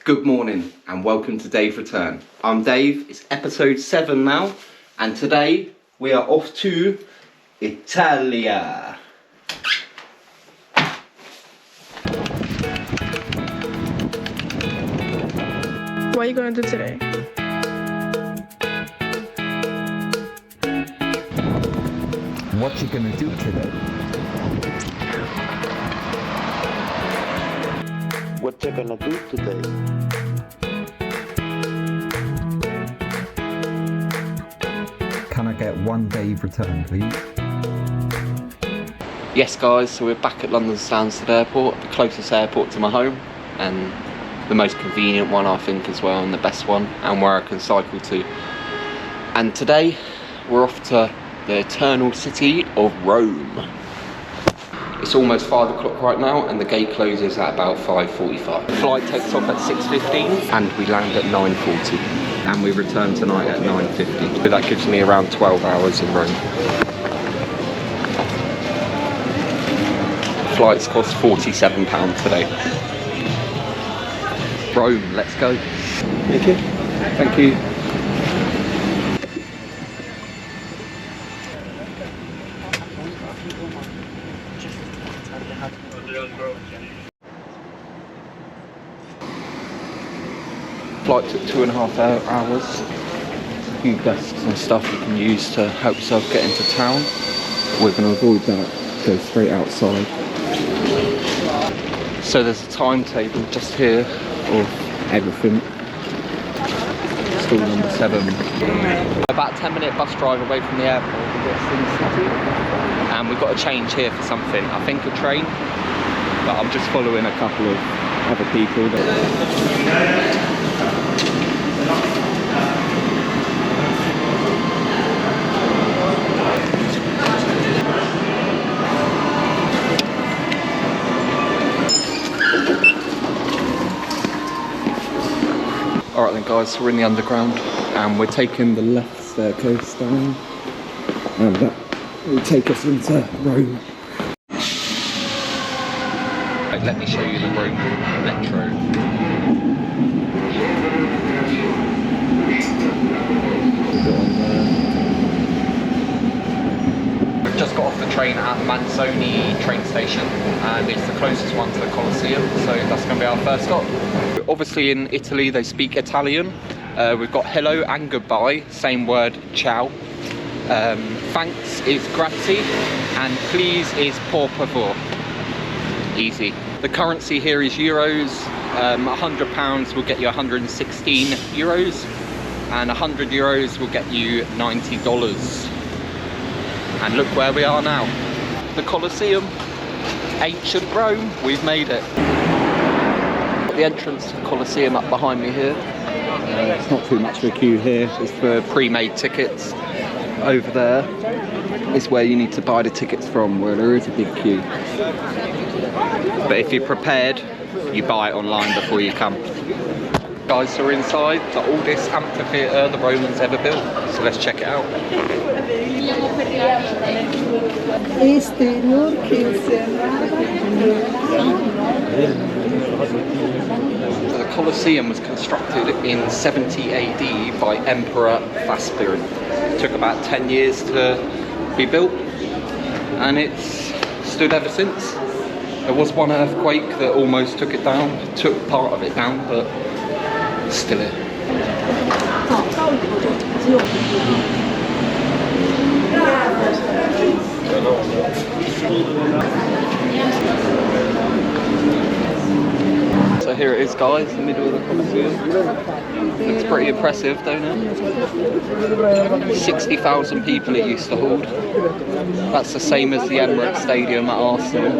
Good morning and welcome to Daye's Return. I'm Dave, it's episode 7 now, and today we are off to Italia. What are you going to do today? What you gonna do today? What you gonna do today? Can I get one Daye's Return, please? Yes guys, so we're back at London Stansted Airport, the closest airport to my home, and the most convenient one I think as well, and the best one, and where I can cycle to. And today we're off to the eternal city of Rome. It's almost 5 o'clock right now and the gate closes at about 5:45. The flight takes off at 6:15 and we land at 9:40 and we return tonight at 9:50. So that gives me around 12 hours in Rome. Flights cost £47 today. Rome, let's go. Thank you. Thank you. Flight took 2.5 hours. A few desks and stuff you can use to help yourself get into town. We're going to avoid that, go straight outside. So there's a timetable just here of everything. Stall number 7. About a 10-minute bus drive away from the airport, we've got Sin City. And we've got to change here for something. I think a train. But I'm just following a couple of other people. Alright then guys, so we're in the underground and we're taking the left staircase down and that will take us into Rome. Right, let me show you the Rome metro. We've just got off the train at Manzoni train station and it's the closest one to the Coliseum, so that's going to be our first stop. Obviously in Italy they speak Italian. We've got hello and goodbye, same word, ciao. Thanks is grazie and please is por favor. Easy. The currency here is euros. £100 will get you 116 euros and 100 euros will get you $90. And look where we are now. The Coliseum, ancient Rome, we've made it. Got the entrance to the Coliseum up behind me here. It's not too much of a queue here, it's for pre-made tickets. Over there is where you need to buy the tickets from, where there is a big queue. But if you're prepared, you buy it online before you come. Guys, so we're inside the oldest amphitheatre the Romans ever built, so let's check it out. So the Coliseum was constructed in 70 AD by Emperor Vespasian. It took about 10 years to be built and it's stood ever since. There was one earthquake that almost took it down, took part of it down, but it's still here. So here it is guys, in the middle of the Coliseum. Looks pretty impressive, don't it? 60,000 people it used to hold. That's the same as the Emirates Stadium at Arsenal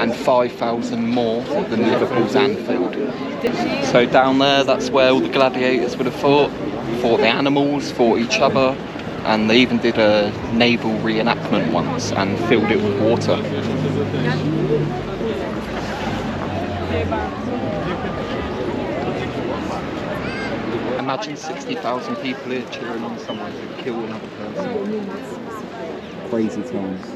and 5,000 more than Liverpool's Anfield. So down there, that's where all the gladiators would have fought the animals, fought each other, and they even did a naval reenactment once and filled it with water. Imagine 60,000 people here cheering on someone to kill another person. Crazy times.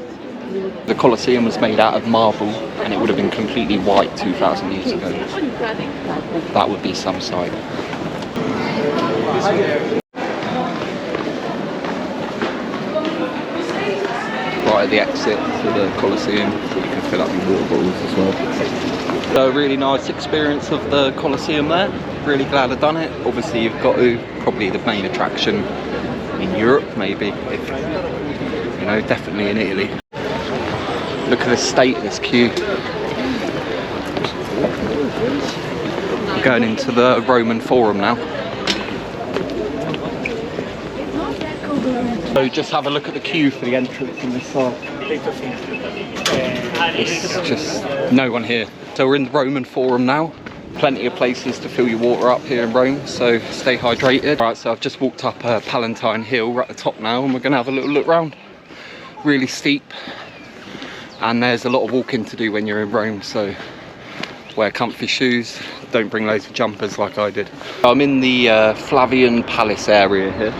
The Coliseum was made out of marble and it would have been completely white 2,000 years ago. That would be some sight. Right at the exit to the Coliseum, so you can fill up your water bottles as well. So a really nice experience of the Coliseum there. Really glad I've done it. Obviously you've got to, probably the main attraction in Europe maybe, if, you know, definitely in Italy. Look at the state of this queue. We're going into the Roman Forum now. So just have a look at the queue for the entrance on this side. It's just no one here. So we're in the Roman Forum now. Plenty of places to fill your water up here in Rome, so stay hydrated. Right, so I've just walked up Palatine Hill. We're at the top now and we're going to have a little look round. Really steep. And there's a lot of walking to do when you're in Rome, so wear comfy shoes. Don't bring loads of jumpers like I did. I'm in the Flavian Palace area here.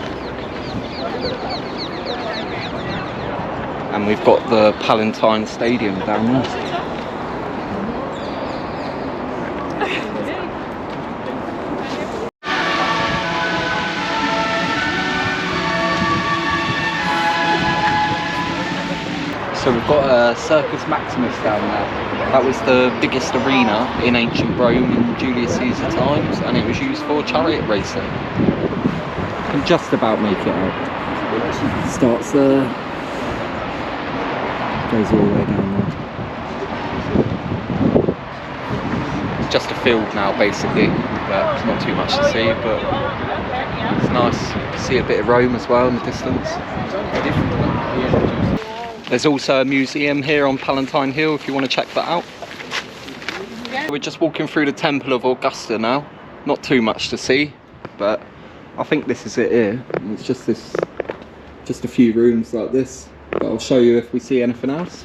And we've got the Palatine Stadium down there. So we've got a Circus Maximus down there. That was the biggest arena in ancient Rome in Julius Caesar times, and it was used for chariot racing. You can just about make it out. Starts there, goes all the way down there. It's just a field now basically, there's not too much to see, but it's nice. See a bit of Rome as well in the distance. There's also a museum here on Palatine Hill if you want to check that out. We're just walking through the Temple of Augusta now. Not too much to see, but I think this is it here. It's just a few rooms like this, but I'll show you if we see anything else.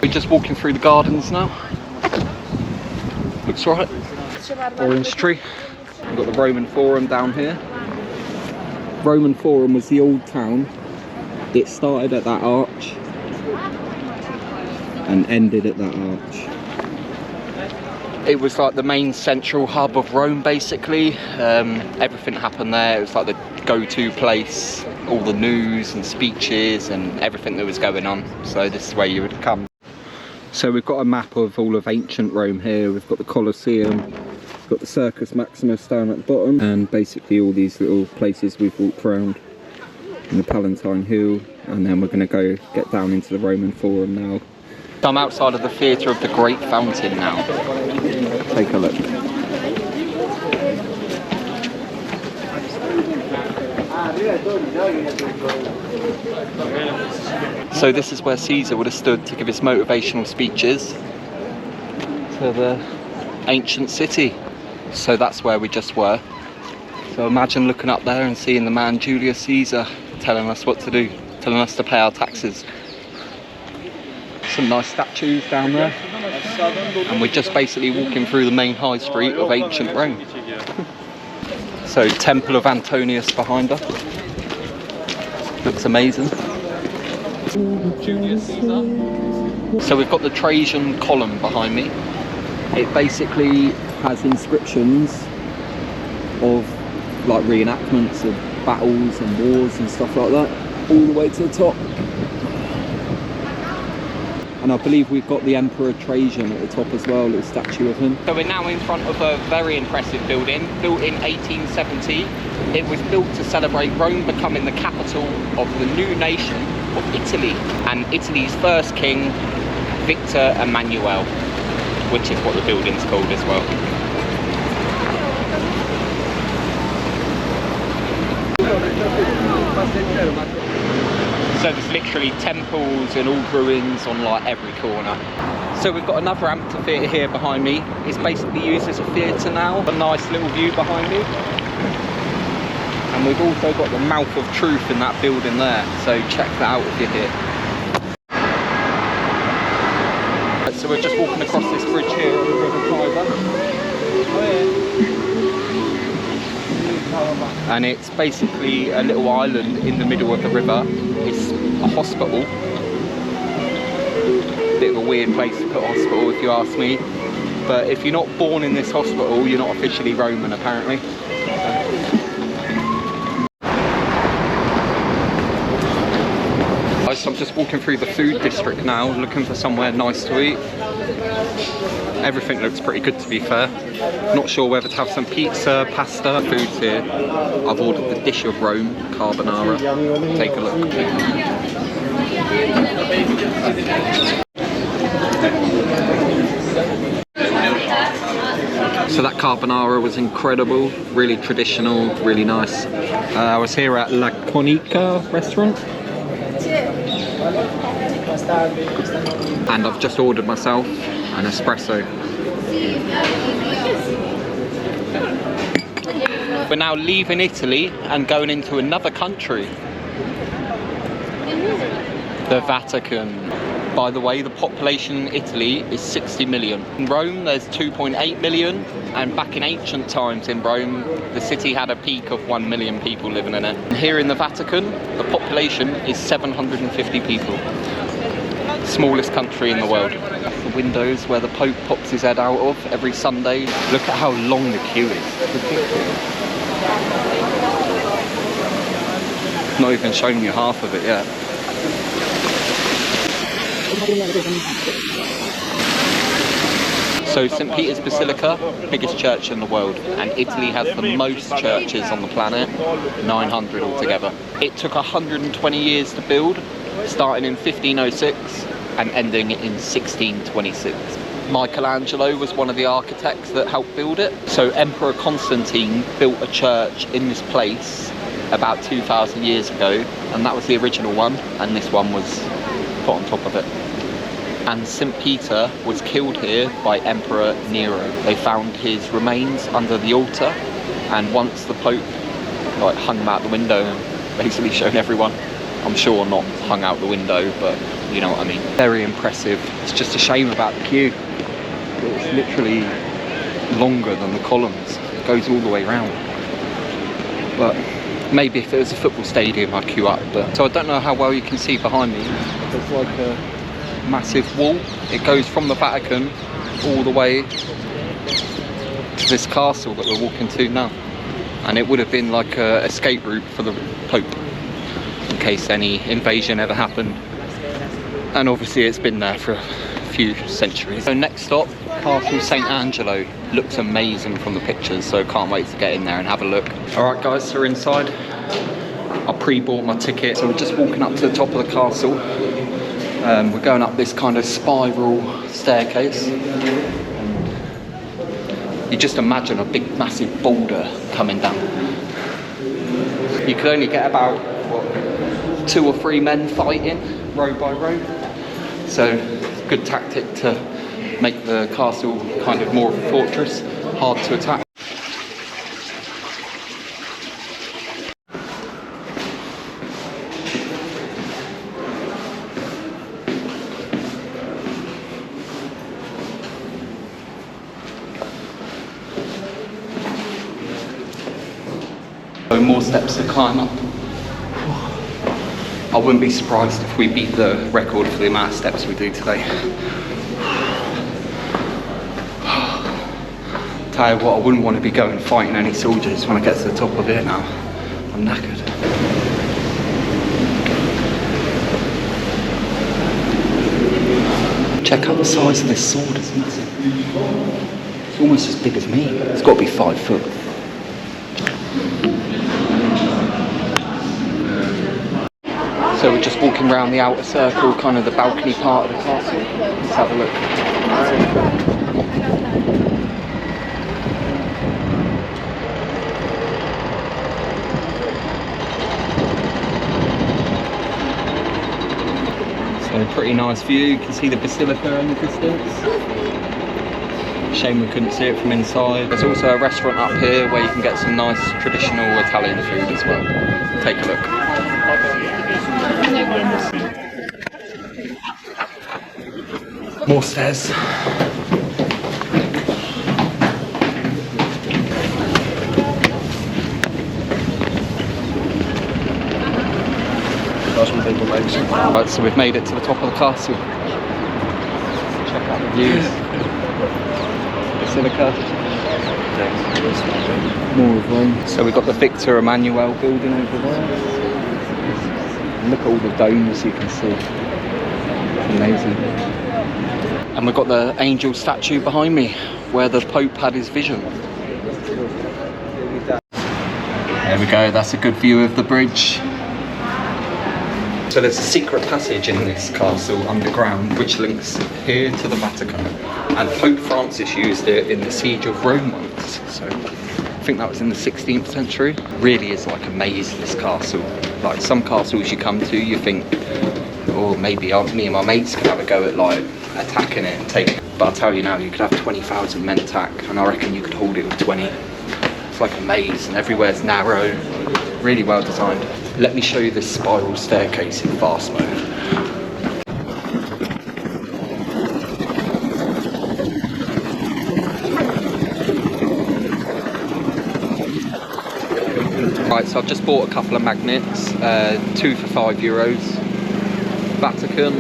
We're just walking through the gardens now. Looks right. Orange tree. We've got the Roman Forum down here. Roman Forum was the old town. It started at that arch and ended at that arch. It was like the main central hub of Rome basically. Everything happened there. It was like the go-to place, all the news and speeches and everything that was going on. So this is where you would come. So we've got a map of all of ancient Rome here. We've got the Coliseum, we've got the Circus Maximus down at the bottom, and basically all these little places we've walked around in the Palatine Hill, and then we're going to go get down into the Roman Forum now. I'm outside of the Theatre of the Great Fountain now. Take a look. So this is where Caesar would have stood to give his motivational speeches to the ancient city. So that's where we just were. So imagine looking up there and seeing the man Julius Caesar telling us what to do, telling us to pay our taxes. Some nice statues down there. And we're just basically walking through the main high street of ancient Rome. So Temple of Antonius behind us. Looks amazing. Julius Caesar. So we've got the Trajan column behind me. It basically has inscriptions of like reenactments of battles and wars and stuff like that, all the way to the top. And I believe we've got the Emperor Trajan at the top as well, a little statue of him. So we're now in front of a very impressive building, built in 1870. It was built to celebrate Rome becoming the capital of the new nation of Italy, and Italy's first king, Victor Emmanuel, which is what the building's called as well. So there's literally temples and old ruins on like every corner. So we've got another amphitheatre here behind me. It's basically used as a theatre now. A nice little view behind me. And we've also got the Mouth of Truth in that building there. So check that out if you're here. So we're just walking across this bridge here on the River Tiber. and it's basically a little island in the middle of the river. It's a hospital. Bit of a weird place to put a hospital if you ask me, but if you're not born in this hospital, you're not officially Roman apparently. So I'm just walking through the food district now, looking for somewhere nice to eat. Everything looks pretty good, to be fair. Not sure whether to have some pizza, pasta. Food's here. I've ordered the dish of Rome, carbonara. Take a look. So that carbonara was incredible, really traditional, really nice. I was here at La Conica restaurant. And I've just ordered myself an espresso. We're now leaving Italy and going into another country. The Vatican. By the way, the population in Italy is 60 million. In Rome, there's 2.8 million, and back in ancient times in Rome, the city had a peak of 1 million people living in it. Here in the Vatican, the population is 750 people. Smallest country in the world. The windows where the Pope pops his head out of every Sunday. Look at how long the queue is. Not even showing you half of it yet. So St. Peter's Basilica, biggest church in the world, and Italy has the most churches on the planet, 900 altogether. It took 120 years to build, starting in 1506 and ending in 1626. Michelangelo was one of the architects that helped build it. So Emperor Constantine built a church in this place about 2,000 years ago, and that was the original one, and this one was put on top of it. And St. Peter was killed here by Emperor Nero. They found his remains under the altar, and once the Pope hung him out the window and basically showed everyone, I'm sure not hung out the window, but you know what I mean. Very impressive. It's just a shame about the queue. It's literally longer than the columns. It goes all the way around. But maybe if it was a football stadium I'd queue up. But so I don't know how well you can see behind me. There's like a massive wall. It goes from the Vatican all the way to this castle that we're walking to now. And it would have been like a escape route for the Pope in case any invasion ever happened. And obviously it's been there for a few centuries. So next stop, Castel Sant'Angelo. Looks amazing from the pictures, so can't wait to get in there and have a look. Alright guys, so we're inside. I pre-bought my ticket, so we're just walking up to the top of the castle. We're going up this kind of spiral staircase. You just imagine a big massive boulder coming down. You could only get about, what, 2 or 3 men fighting, row by row. So, good tactic to make the castle kind of more of a fortress, hard to attack. So more steps to climb up. I wouldn't be surprised if we beat the record for the amount of steps we do today. Tell you what, I wouldn't want to be going fighting any soldiers when I get to the top of it now. I'm knackered. Check out the size of this sword, it's massive. It's almost as big as me. It's got to be 5 foot. So we're just walking around the outer circle, kind of the balcony part of the castle. Let's have a look. So pretty nice view. You can see the basilica in the distance. Shame we couldn't see it from inside. There's also a restaurant up here where you can get some nice traditional Italian food as well. Take a look. More stairs. congratulations. Right, so we've made it to the top of the castle. Check out the views. Basilica. More of Rome. So we've got the Victor Emmanuel building over there. And look at all the domes you can see. Amazing. And we've got the angel statue behind me, where the Pope had his vision. There we go, that's a good view of the bridge. So there's a secret passage in this castle underground which links here to the Vatican. And Pope Francis used it in the siege of Rome once. So I think that was in the 16th century. Really is like a maze, this castle. Like some castles you come to, you think, oh, maybe me and my mates can have a go at like attacking it and taking it. But I'll tell you now, you could have 20,000 men attack, and I reckon you could hold it with 20. It's like a maze, and everywhere's narrow, really well designed. Let me show you this spiral staircase in fast mode. Right, so I've just bought a couple of magnets, 2 for €5. Vatican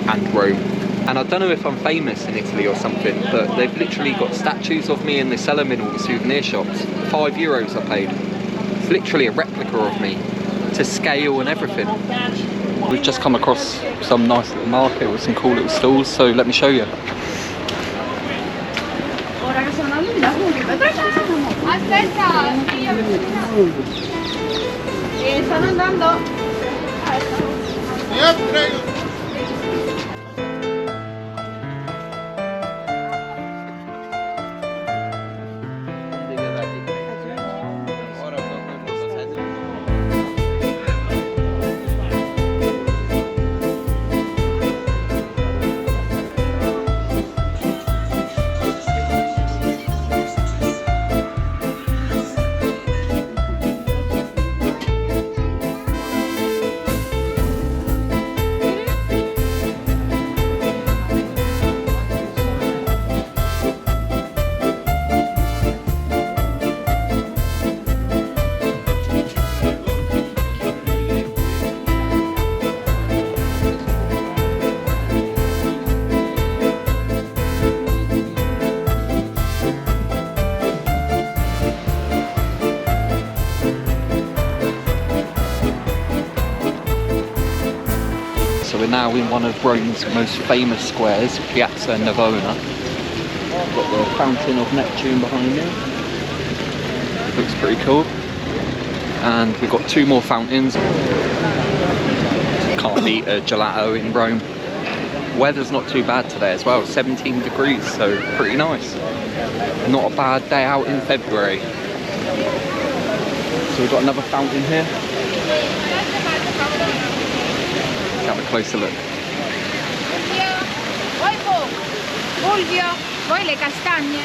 and Rome. And I don't know if I'm famous in Italy or something, but they've literally got statues of me and they sell them in all the souvenir shops. €5 I paid. It's literally a replica of me, to scale and everything. We've just come across some nice little market with some cool little stalls, so let me show you. Stanno andando. So we're now in one of Rome's most famous squares, Piazza Navona. We've got the Fountain of Neptune behind me. Looks pretty cool. And we've got 2 more fountains. Can't beat a gelato in Rome. Weather's not too bad today as well, 17 degrees, so pretty nice. Not a bad day out in February. So we've got another fountain here. Have a closer look. Poi le castagne.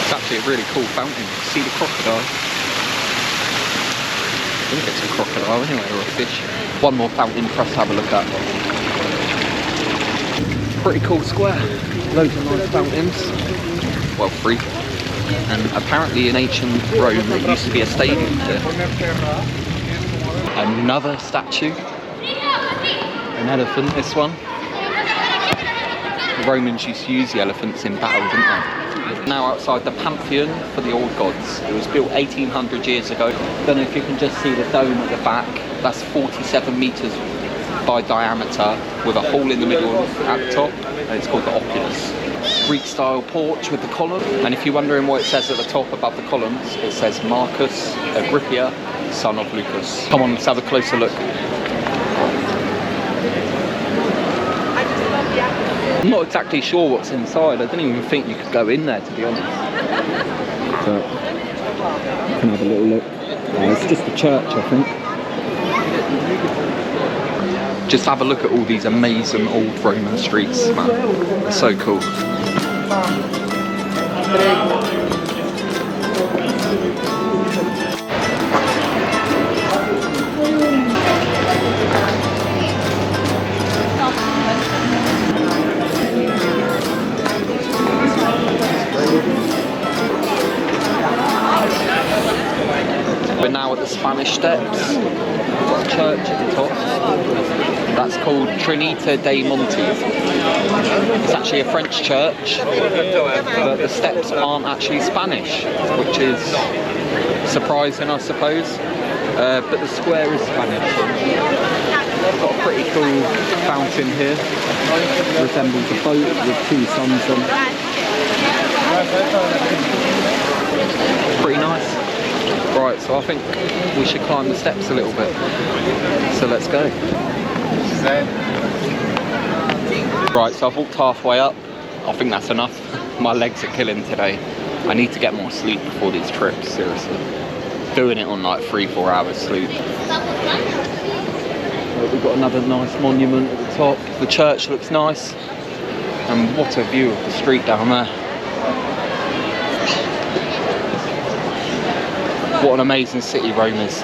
It's actually a really cool fountain. See the crocodile? I think it's a crocodile anyway, or a fish. One more fountain for us to have a look at. Pretty cool square. Loads of nice fountains. Well, 3. And apparently in ancient Rome it used to be a stadium here. Another statue. An elephant, this one. The Romans used to use the elephants in battle, didn't they? Now outside the Pantheon for the old gods. It was built 1800 years ago. Don't know if you can just see the dome at the back. That's 47 metres by diameter with a hole in the middle at the top. And it's called the oculus. Greek style porch with the column, and if you're wondering what it says at the top above the columns, it says Marcus Agrippa, son of Lucas. Come on, let's have a closer look. I'm not exactly sure what's inside. I didn't even think you could go in there, to be honest. So, you can have a little look. It's just a church, I think. Just have a look at all these amazing old Roman streets, man. They're so cool. steps, church at the top. That's called Trinita dei Monti. It's actually a French church, but the steps aren't actually Spanish, which is surprising, I suppose. But the square is Spanish. Got a pretty cool fountain here. Resembles a boat with two suns on. Pretty nice. Right, so I think we should climb the steps a little bit. So let's go. Right, so I've walked halfway up. I think that's enough. My legs are killing today. I need to get more sleep before these trips, seriously. Doing it on like 3-4 hours sleep. We've got another nice monument at the top. The church looks nice. And what a view of the street down there. What an amazing city Rome is.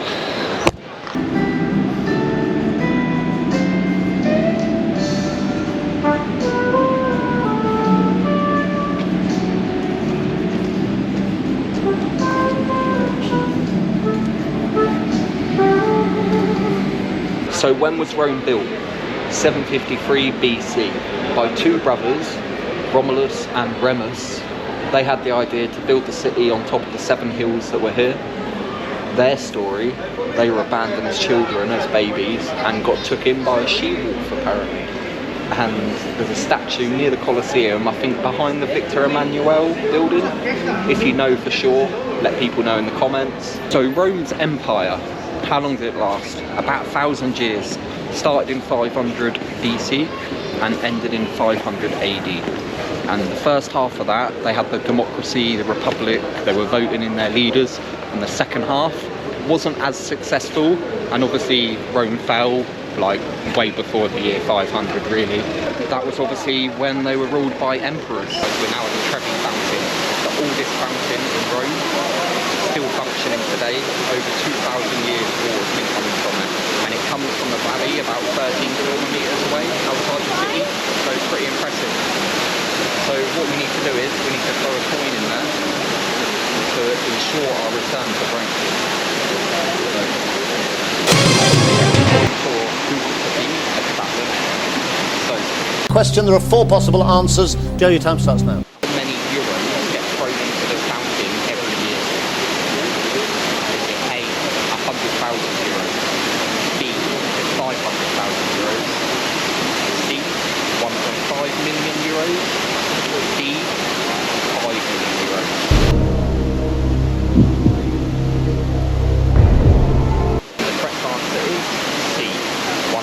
So when was Rome built? 753 BC by two brothers, Romulus and Remus. They had the idea to build the city on top of the 7 hills that were here. Their story, they were abandoned as children, as babies, and got took in by a she-wolf apparently. And there's a statue near the Coliseum, I think behind the Victor Emmanuel building. If you know for sure, let people know in the comments. So Rome's empire, how long did it last? About 1,000 years. Started in 500 BC and ended in 500 AD. And the first half of that, they had the democracy, the republic, they were voting in their leaders. And the second half wasn't as successful, and obviously Rome fell like way before the year 500 really. That was obviously when they were ruled by emperors. We're now at the Trevi Fountain, the oldest fountain in Rome, still functioning today. Over 2,000 years of water has been coming from it, and it comes from a valley about 13 kilometers away outside the city, so it's pretty impressive. So what we need to do is we need to throw a coin in there to ensure our return to Rome. Question, there are 4 possible answers. Joe, your time starts now. Many euros get thrown into the fountain every year? Is it A, 100,000 euros, B, 500,000 euros, C, 1.5 million euros, or D, 5 million euros? The correct answer is C, 1.5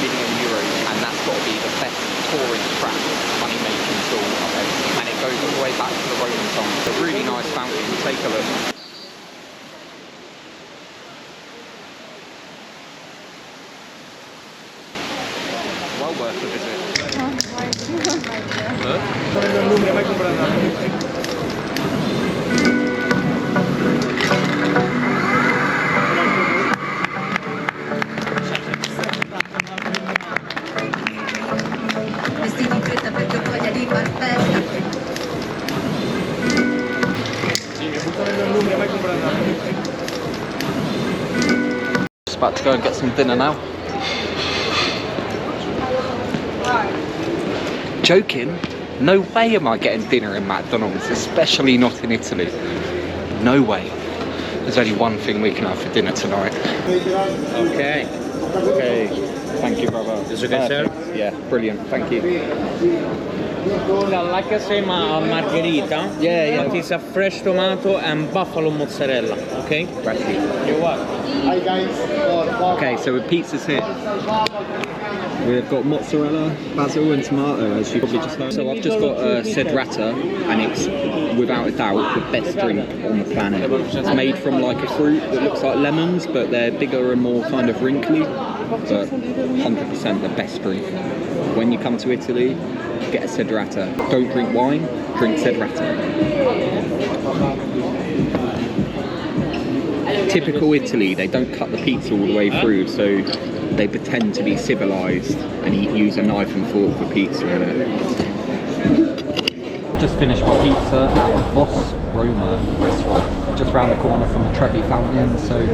million euros, and that's got to be the best touring track, money-making tool I've ever seen. And it goes all the way back to the Roman times. It's a really nice fountain, take a look. Well worth a visit. Just about to go and get some dinner now. Joking? No way am I getting dinner in McDonald's, especially not in Italy. No way. There's only one thing we can have for dinner tonight. Okay. Okay. Thank you, brother. Is it okay, sir? Yeah, brilliant. Thank you. Like I say, margherita. Yeah. It's a fresh tomato and buffalo mozzarella. Okay. Grazie. You're welcome. Hi guys. Okay, so with pizzas here, we've got mozzarella, basil and tomato, as you probably just heard. So I've just got a Cedrata, and it's without a doubt the best drink on the planet. It's made from like a fruit that looks like lemons, but they're bigger and more kind of wrinkly, but 100% the best drink. When you come to Italy, get a Cedrata. Don't drink wine, drink Cedrata. Typical Italy, they don't cut the pizza all the way through, so they pretend to be civilised and use a knife and fork for pizza in it. Just finished my pizza at Boss Roma restaurant. just round the corner from the Trevi Fountain, so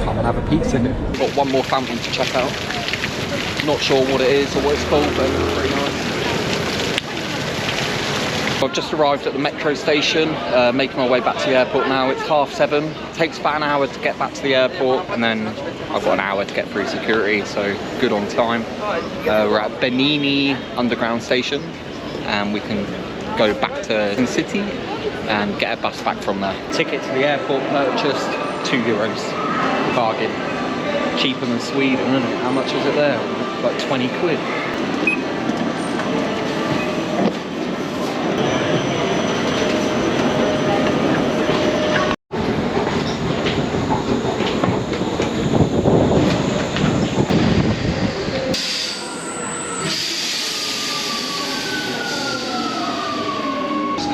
come and have a pizza here. Got one more fountain to check out. Not sure what it is or what it's called, but it's pretty nice. I've just arrived at the metro station, making my way back to the airport now. It's 7:30. It takes about an hour to get back to the airport, and then I've got an hour to get through security, so good on time. We're at Benini Underground Station, and we can go back to the city and get a bus back from there. Ticket to the airport purchased, €2. Bargain. Cheaper than Sweden, isn't it? How much is it there? Like 20 quid.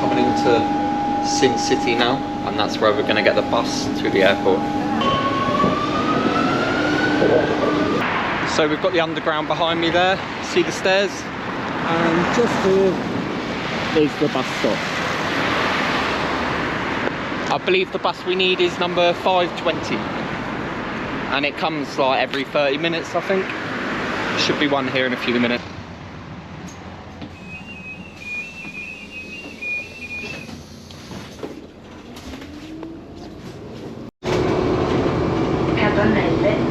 Coming into Sin City now, and that's where we're going to get the bus to the airport. So we've got the underground behind me there, see the stairs, and just here is the bus stop. I believe the bus we need is number 520, and it comes like every 30 minutes, I think. Should be one here in a few minutes.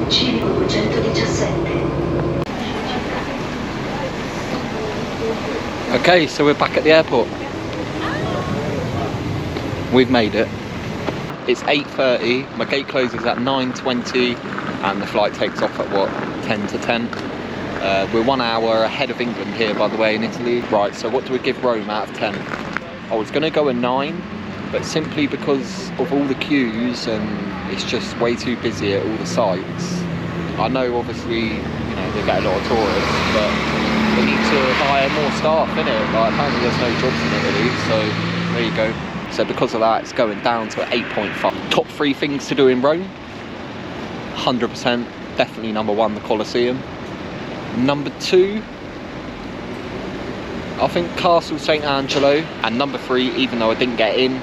Civico 217. Okay, so we're back at the airport. We've made it. It's 8:30, my gate closes at 9:20, and the flight takes off at what, 10 to 10? We're 1 hour ahead of England here, by the way, in Italy. Right, so what do we give Rome out of 10? I was gonna go a 9, but simply because of all the queues and it's just way too busy at all the sites. I know obviously, you know, they get a lot of tourists, but they need to hire more staff, innit? Like apparently there's no jobs in Italy, so there you go. So because of that, it's going down to 8.5. Top 3 things to do in Rome. 100%, definitely number 1, the Coliseum. Number 2, I think Castel Sant'Angelo. And number 3, even though I didn't get in,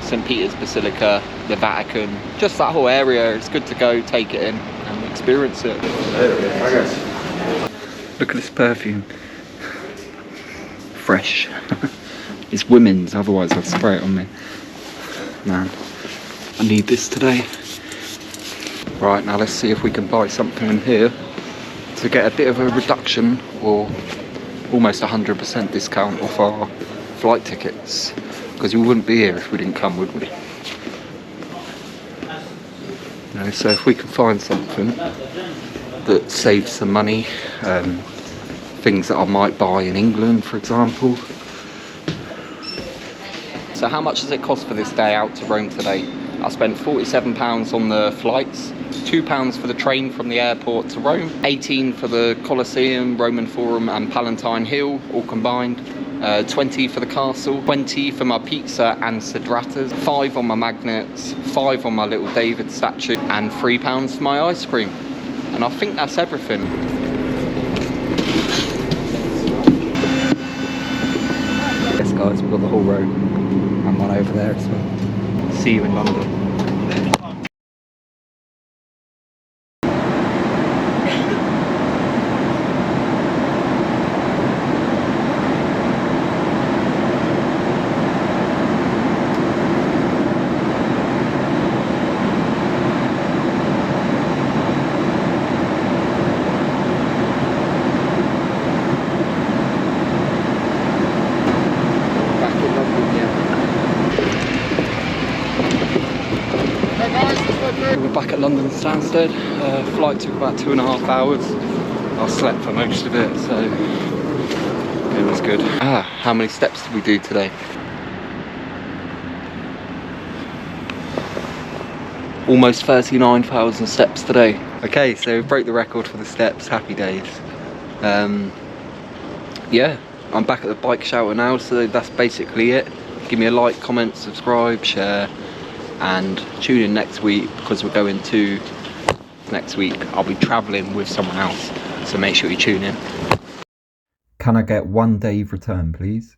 St. Peter's Basilica, the Vatican, just that whole area. It's good to go, take it in and experience it. Look at this perfume. Fresh. It's women's, otherwise I'd spray it on me. Man, I need this today. Right, now let's see if we can buy something in here to get a bit of a reduction or almost 100% discount off our flight tickets. Because we wouldn't be here if we didn't come, would we? You know, so if we can find something that saves some money, things that I might buy in England, for example. So how much does it cost for this day out to Rome today? I spent £47 on the flights, £2 for the train from the airport to Rome, 18 for the Coliseum, Roman Forum and Palatine Hill, all combined. 20 for the castle, 20 for my pizza and sidratas, 5 on my magnets, 5 on my little David statue, and £3 for my ice cream. And I think that's everything. Yes guys, we've got the whole road and one over there as well. See you in London. We're back at London Stansted. Flight took about 2.5 hours. I slept for most of it, so it was good. How many steps did we do today? Almost 39,000 steps today. Okay, so we broke the record for the steps. Happy days. Yeah, I'm back at the bike shelter now, so that's basically it. Give me a like, comment, subscribe, share, and tune in next week because we're going to next week. I'll be travelling with someone else, so make sure you tune in. Can I get 1 day return, please?